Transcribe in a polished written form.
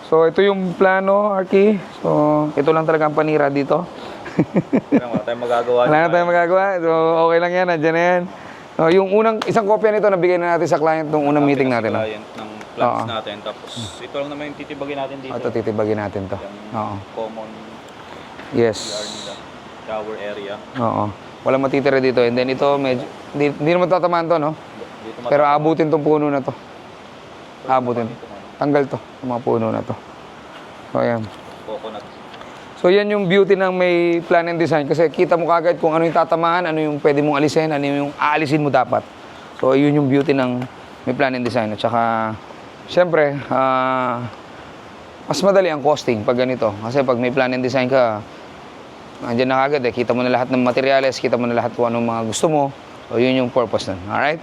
So, ito yung plano, Arky. So, ito lang talaga ang panira dito. Wala tayong magagawa. Wala na tayong magagawa. So, okay lang yan. Nandiyan na yan. Yung isang kopya nito, nabigay na natin sa client nung unang meeting natin. Client ng plans natin. Tapos, ito lang naman yung titibagin natin dito. Ito, titibagin natin to. Oo. Common Yes. nila. Tower area. Oo. Walang matitira dito. And then ito, medyo, hindi naman tatamaan to, no? Dito Pero abutin tong puno na to. Abutin. Tanggal to, yung mga puno na to. So, ayan. Coconut. So, yan yung beauty ng may plan and design. Kasi kita mo kagad kung ano yung tatamaan, ano yung pwede mong alisin, ano yung aalisin mo dapat. So, yun yung beauty ng may plan and design. At saka, syempre, mas madali ang costing pag ganito. Kasi pag may plan and design ka, andyan na kagad eh. Kita mo na lahat ng materials, kita mo na lahat kung anong mga gusto mo. So, yun yung purpose nun. Alright?